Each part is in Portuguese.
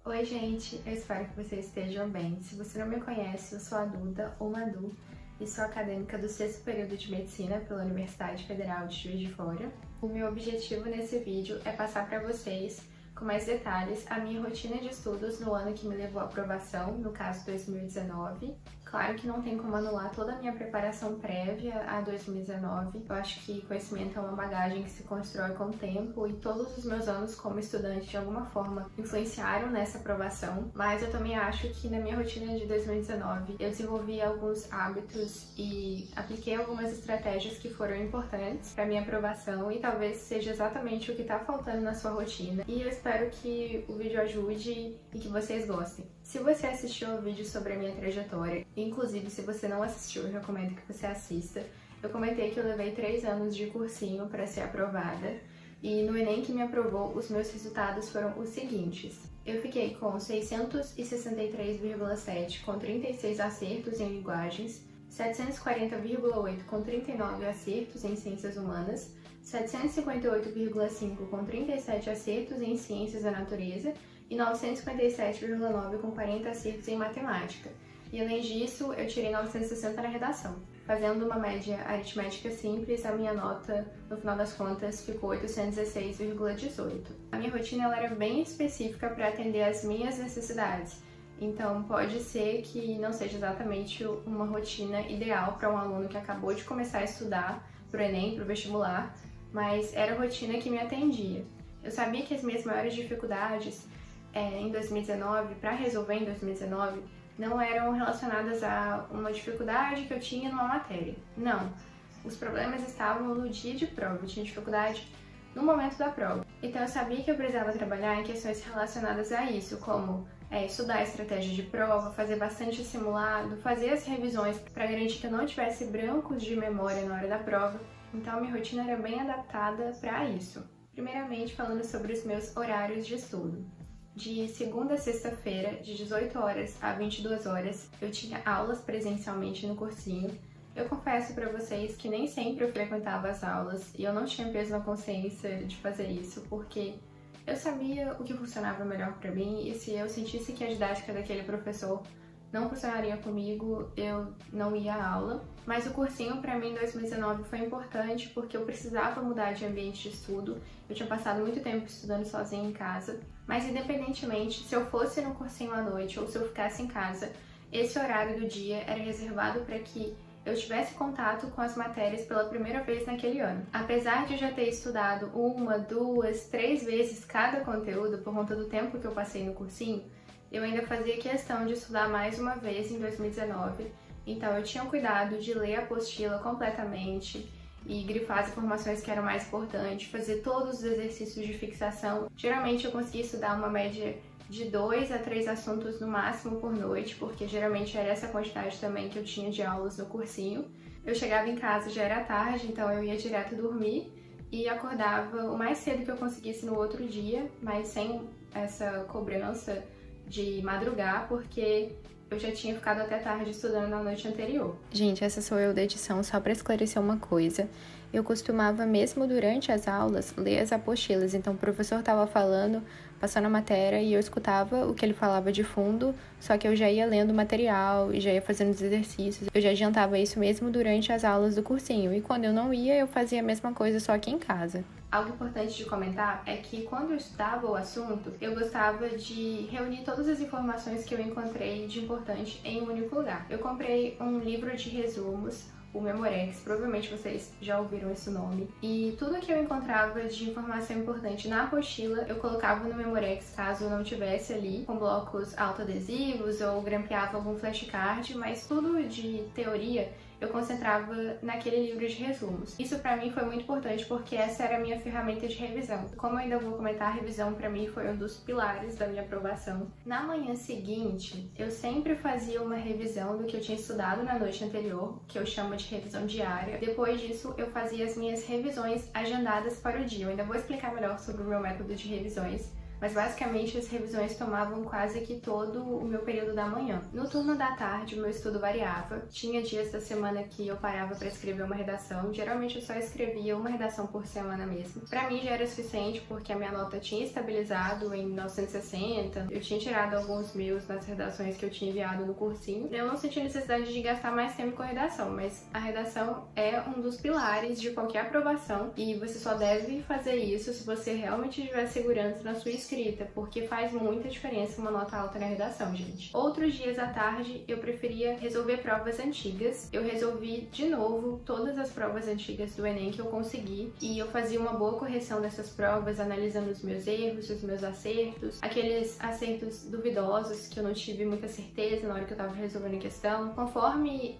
Oi, gente! Eu espero que vocês estejam bem. Se você não me conhece, eu sou a Duda, ou Madu, e sou acadêmica do 6º período de Medicina pela Universidade Federal de Juiz de Fora. O meu objetivo nesse vídeo é passar para vocês, com mais detalhes, a minha rotina de estudos no ano que me levou à aprovação, no caso 2019. Claro que não tem como anular toda a minha preparação prévia a 2019. Eu acho que conhecimento é uma bagagem que se constrói com o tempo e todos os meus anos como estudante de alguma forma influenciaram nessa aprovação. Mas eu também acho que na minha rotina de 2019 eu desenvolvi alguns hábitos e apliquei algumas estratégias que foram importantes para minha aprovação e talvez seja exatamente o que está faltando na sua rotina. E eu espero que o vídeo ajude e que vocês gostem. Se você assistiu ao vídeo sobre a minha trajetória, inclusive se você não assistiu, eu recomendo que você assista. Eu comentei que eu levei 3 anos de cursinho para ser aprovada e no Enem que me aprovou, os meus resultados foram os seguintes. Eu fiquei com 663,7 com 36 acertos em linguagens, 740,8 com 39 acertos em ciências humanas, 758,5 com 37 acertos em ciências da natureza e 957,9 com 40 acertos em matemática. E além disso, eu tirei 960 na redação. Fazendo uma média aritmética simples, a minha nota, no final das contas, ficou 816,18. A minha rotina ela era bem específica para atender às minhas necessidades. Então, pode ser que não seja exatamente uma rotina ideal para um aluno que acabou de começar a estudar para o Enem, para o vestibular, mas era a rotina que me atendia. Eu sabia que as minhas maiores dificuldades em 2019, para resolver em 2019, não eram relacionadas a uma dificuldade que eu tinha numa matéria. Não, os problemas estavam no dia de prova, eu tinha dificuldade no momento da prova. Então eu sabia que eu precisava trabalhar em questões relacionadas a isso, como estudar a estratégia de prova, fazer bastante simulado, fazer as revisões para garantir que eu não tivesse brancos de memória na hora da prova. Então a minha rotina era bem adaptada para isso. Primeiramente falando sobre os meus horários de estudo. De segunda a sexta-feira, de 18 horas a 22 horas, eu tinha aulas presencialmente no cursinho. Eu confesso para vocês que nem sempre eu frequentava as aulas e eu não tinha peso na consciência de fazer isso, porque eu sabia o que funcionava melhor para mim e se eu sentisse que a didática daquele professor não funcionaria comigo, eu não ia à aula. Mas o cursinho para mim em 2019 foi importante porque eu precisava mudar de ambiente de estudo. Eu tinha passado muito tempo estudando sozinha em casa. Mas independentemente, se eu fosse no cursinho à noite ou se eu ficasse em casa, esse horário do dia era reservado para que eu tivesse contato com as matérias pela primeira vez naquele ano. Apesar de eu já ter estudado 1, 2, 3 vezes cada conteúdo por conta do tempo que eu passei no cursinho, eu ainda fazia questão de estudar mais uma vez em 2019, então eu tinha o cuidado de ler a apostila completamente e grifar as informações que eram mais importantes, fazer todos os exercícios de fixação. Geralmente eu conseguia estudar uma média de 2 a 3 assuntos no máximo por noite, porque geralmente era essa quantidade também que eu tinha de aulas no cursinho. Eu chegava em casa, já era tarde, então eu ia direto dormir e acordava o mais cedo que eu conseguisse no outro dia, mas sem essa cobrança de madrugar, porque eu já tinha ficado até tarde estudando na noite anterior. Gente, essa sou eu da edição, só para esclarecer uma coisa. Eu costumava, mesmo durante as aulas, ler as apostilas. Então, o professor estava falando, passando a matéria, e eu escutava o que ele falava de fundo, só que eu já ia lendo o material e já ia fazendo os exercícios. Eu já adiantava isso mesmo durante as aulas do cursinho. E quando eu não ia, eu fazia a mesma coisa, só aqui em casa. Algo importante de comentar é que quando eu estudava o assunto, eu gostava de reunir todas as informações que eu encontrei de importante em um único lugar. Eu comprei um livro de resumos, o Memorex, provavelmente vocês já ouviram esse nome, e tudo que eu encontrava de informação importante na apostila eu colocava no Memorex caso eu não tivesse ali, com blocos autoadesivos ou grampeava algum flashcard, mas tudo de teoria eu concentrava naquele livro de resumos. Isso pra mim foi muito importante porque essa era a minha ferramenta de revisão. Como eu ainda vou comentar, a revisão pra mim foi um dos pilares da minha aprovação. Na manhã seguinte, eu sempre fazia uma revisão do que eu tinha estudado na noite anterior, que eu chamo de revisão diária. Depois disso, eu fazia as minhas revisões agendadas para o dia. Eu ainda vou explicar melhor sobre o meu método de revisões mas basicamente as revisões tomavam quase que todo o meu período da manhã. No turno da tarde, o meu estudo variava. Tinha dias da semana que eu parava para escrever uma redação. Geralmente eu só escrevia uma redação por semana mesmo. Para mim já era suficiente porque a minha nota tinha estabilizado em 960. Eu tinha tirado alguns meus nas redações que eu tinha enviado no cursinho. Eu não senti necessidade de gastar mais tempo com a redação, mas a redação é um dos pilares de qualquer aprovação e você só deve fazer isso se você realmente tiver segurança na sua escrita, porque faz muita diferença uma nota alta na redação, gente. Outros dias à tarde eu preferia resolver provas antigas. Eu resolvi de novo todas as provas antigas do Enem que eu consegui e eu fazia uma boa correção dessas provas, analisando os meus erros, os meus acertos, aqueles acertos duvidosos que eu não tive muita certeza na hora que eu estava resolvendo a questão. Conforme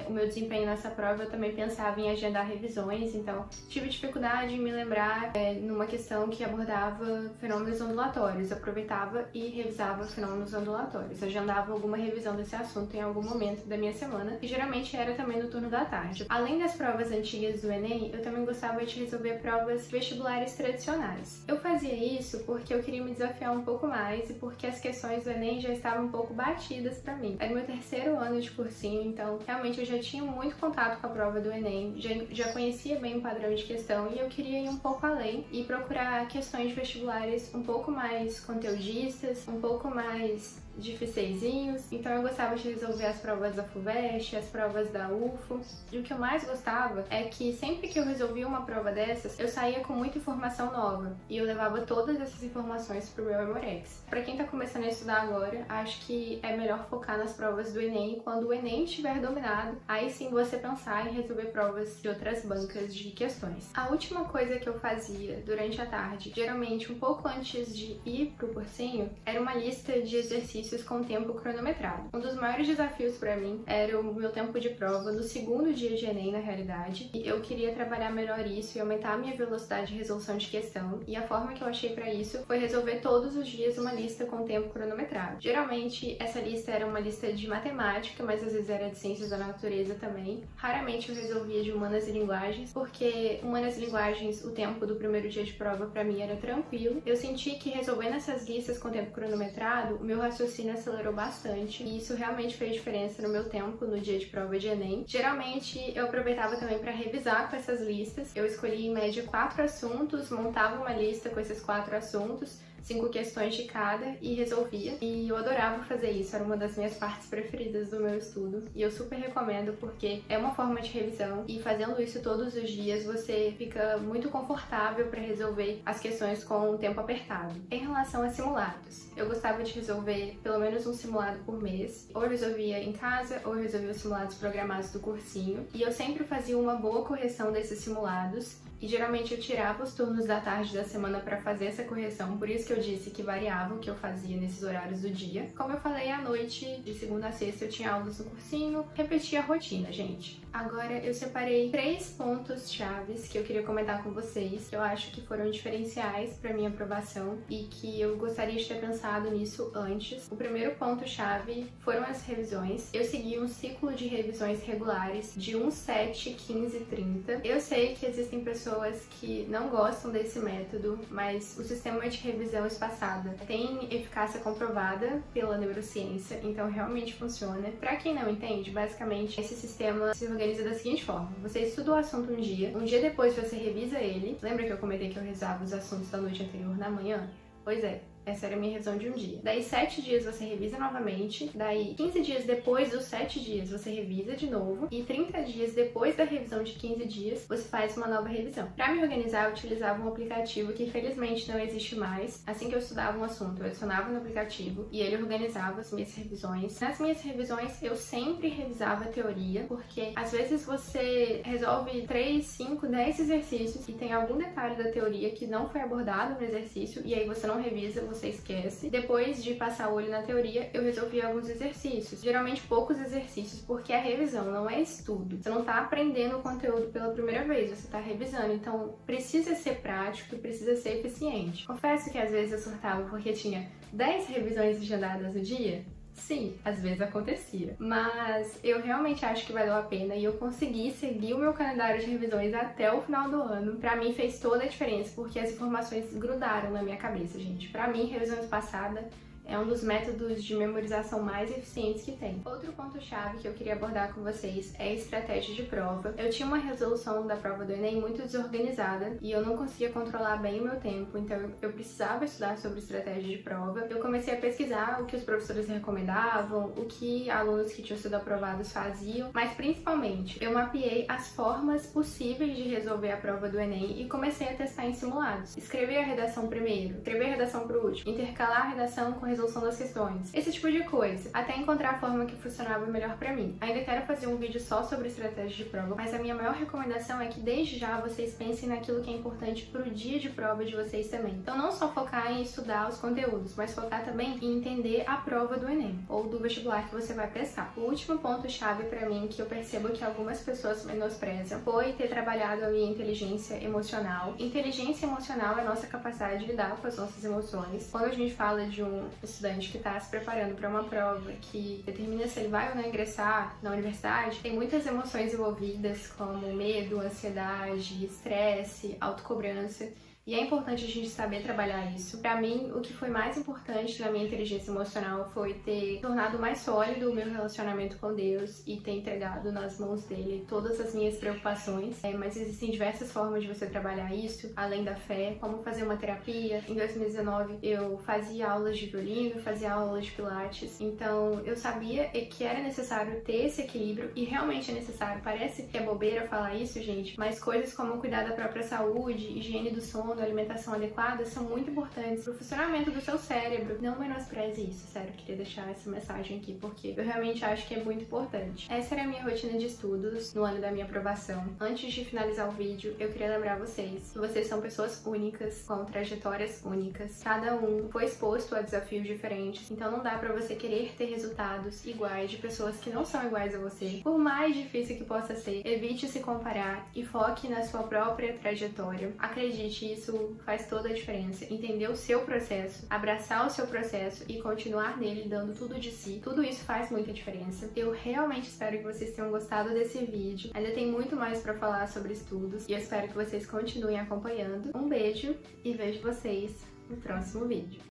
o meu desempenho nessa prova, eu também pensava em agendar revisões, então tive dificuldade em me lembrar numa questão que abordava fenômenos ondulatórios. Eu aproveitava e revisava fenômenos ondulatórios, agendava alguma revisão desse assunto em algum momento da minha semana, e geralmente era também no turno da tarde. Além das provas antigas do Enem, eu também gostava de resolver provas vestibulares tradicionais. Eu fazia isso porque eu queria me desafiar um pouco mais e porque as questões do Enem já estavam um pouco batidas pra mim. Era meu terceiro ano de cursinho, então realmente eu já tinha muito contato com a prova do Enem, já conhecia bem o padrão de questão e eu queria ir um pouco além e procurar questões vestibulares um pouco mais conteudistas, um pouco mais dificeizinhos, então eu gostava de resolver as provas da FUVEST, as provas da UFO, e o que eu mais gostava é que sempre que eu resolvia uma prova dessas, eu saía com muita informação nova, e eu levava todas essas informações pro meu Memorex. Pra quem tá começando a estudar agora, acho que é melhor focar nas provas do Enem, e quando o Enem estiver dominado, aí sim você pensar em resolver provas de outras bancas de questões. A última coisa que eu fazia durante a tarde, geralmente um pouco antes de ir pro cursinho, era uma lista de exercícios com tempo cronometrado. Um dos maiores desafios para mim era o meu tempo de prova no segundo dia de Enem, na realidade, e eu queria trabalhar melhor isso e aumentar a minha velocidade de resolução de questão, e a forma que eu achei para isso foi resolver todos os dias uma lista com tempo cronometrado. Geralmente essa lista era uma lista de matemática, mas às vezes era de ciências da natureza também. Raramente eu resolvia de humanas e linguagens, porque humanas e linguagens, o tempo do primeiro dia de prova para mim era tranquilo. Eu senti que resolvendo essas listas com tempo cronometrado, o meu raciocínio acelerou bastante e isso realmente fez diferença no meu tempo no dia de prova de Enem. Geralmente eu aproveitava também para revisar com essas listas. Eu escolhi em média 4 assuntos, montava uma lista com esses 4 assuntos, 5 questões de cada e resolvia. E eu adorava fazer isso, era uma das minhas partes preferidas do meu estudo. E eu super recomendo porque é uma forma de revisão e fazendo isso todos os dias você fica muito confortável para resolver as questões com o tempo apertado. Em relação a simulados, eu gostava de resolver pelo menos um simulado por mês. Ou eu resolvia em casa, ou eu resolvia os simulados programados do cursinho. E eu sempre fazia uma boa correção desses simulados. E geralmente eu tirava os turnos da tarde da semana para fazer essa correção, por isso que eu disse que variava o que eu fazia nesses horários do dia. Como eu falei, à noite, de segunda a sexta, eu tinha aulas no cursinho, repetia a rotina, gente. Agora eu separei 3 pontos chaves que eu queria comentar com vocês, que eu acho que foram diferenciais para minha aprovação e que eu gostaria de ter pensado nisso antes. O primeiro ponto chave foram as revisões. Eu segui um ciclo de revisões regulares de 1, 7, 15 e 30. Eu sei que existem pessoas que não gostam desse método, mas o sistema de revisão espaçada tem eficácia comprovada pela neurociência, então realmente funciona. Pra quem não entende, basicamente esse sistema se organiza da seguinte forma: você estuda o assunto um dia depois você revisa ele. Lembra que eu comentei que eu revisava os assuntos da noite anterior na manhã? Pois é. Essa era a minha revisão de um dia. Daí 7 dias você revisa novamente, daí 15 dias depois dos 7 dias você revisa de novo, e 30 dias depois da revisão de 15 dias você faz uma nova revisão. Para me organizar, eu utilizava um aplicativo que infelizmente não existe mais. Assim que eu estudava um assunto, eu adicionava no aplicativo e ele organizava as minhas revisões. Nas minhas revisões, eu sempre revisava a teoria, porque às vezes você resolve 3, 5, 10 exercícios e tem algum detalhe da teoria que não foi abordado no exercício, e aí você não revisa, você esquece. Depois de passar o olho na teoria, eu resolvi alguns exercícios. Geralmente poucos exercícios, porque a revisão não é estudo. Você não tá aprendendo o conteúdo pela primeira vez, você tá revisando. Então precisa ser prático e precisa ser eficiente. Confesso que às vezes eu surtava porque tinha 10 revisões agendadas no dia. Sim, às vezes acontecia, mas eu realmente acho que valeu a pena e eu consegui seguir o meu calendário de revisões até o final do ano. Pra mim fez toda a diferença, porque as informações grudaram na minha cabeça, gente. Pra mim, revisões passadas é um dos métodos de memorização mais eficientes que tem. Outro ponto-chave que eu queria abordar com vocês é a estratégia de prova. Eu tinha uma resolução da prova do Enem muito desorganizada e eu não conseguia controlar bem o meu tempo, então eu precisava estudar sobre estratégia de prova. Eu comecei a pesquisar o que os professores recomendavam, o que alunos que tinham sido aprovados faziam, mas principalmente eu mapeei as formas possíveis de resolver a prova do Enem e comecei a testar em simulados. Escrever a redação primeiro, escrever a redação pro último, intercalar a redação com resolução das questões, esse tipo de coisa, até encontrar a forma que funcionava melhor pra mim. Ainda quero fazer um vídeo só sobre estratégia de prova, mas a minha maior recomendação é que desde já vocês pensem naquilo que é importante pro dia de prova de vocês também. Então não só focar em estudar os conteúdos, mas focar também em entender a prova do Enem, ou do vestibular que você vai prestar. O último ponto-chave pra mim, que eu percebo que algumas pessoas menosprezam, foi ter trabalhado a minha inteligência emocional. Inteligência emocional é a nossa capacidade de lidar com as nossas emoções. Quando a gente fala de um estudante que está se preparando para uma prova que determina se ele vai ou não ingressar na universidade, tem muitas emoções envolvidas, como medo, ansiedade, estresse, autocobrança. E é importante a gente saber trabalhar isso. Pra mim, o que foi mais importante na minha inteligência emocional foi ter tornado mais sólido o meu relacionamento com Deus e ter entregado nas mãos dele todas as minhas preocupações. Mas existem diversas formas de você trabalhar isso, além da fé, como fazer uma terapia. Em 2019, eu fazia aulas de violino, fazia aulas de pilates. Então, eu sabia que era necessário ter esse equilíbrio e realmente é necessário. Parece que é bobeira falar isso, gente, mas coisas como cuidar da própria saúde, higiene do sono, alimentação adequada são muito importantes para o funcionamento do seu cérebro. Não menospreze isso, sério, eu queria deixar essa mensagem aqui porque eu realmente acho que é muito importante. Essa era a minha rotina de estudos no ano da minha aprovação. Antes de finalizar o vídeo, eu queria lembrar vocês que vocês são pessoas únicas, com trajetórias únicas. Cada um foi exposto a desafios diferentes, então não dá para você querer ter resultados iguais de pessoas que não são iguais a você. Por mais difícil que possa ser, evite se comparar e foque na sua própria trajetória. Acredite, isso faz toda a diferença. Entender o seu processo, abraçar o seu processo e continuar nele dando tudo de si, tudo isso faz muita diferença. Eu realmente espero que vocês tenham gostado desse vídeo. Ainda tem muito mais pra falar sobre estudos e eu espero que vocês continuem acompanhando. Um beijo e vejo vocês no próximo vídeo.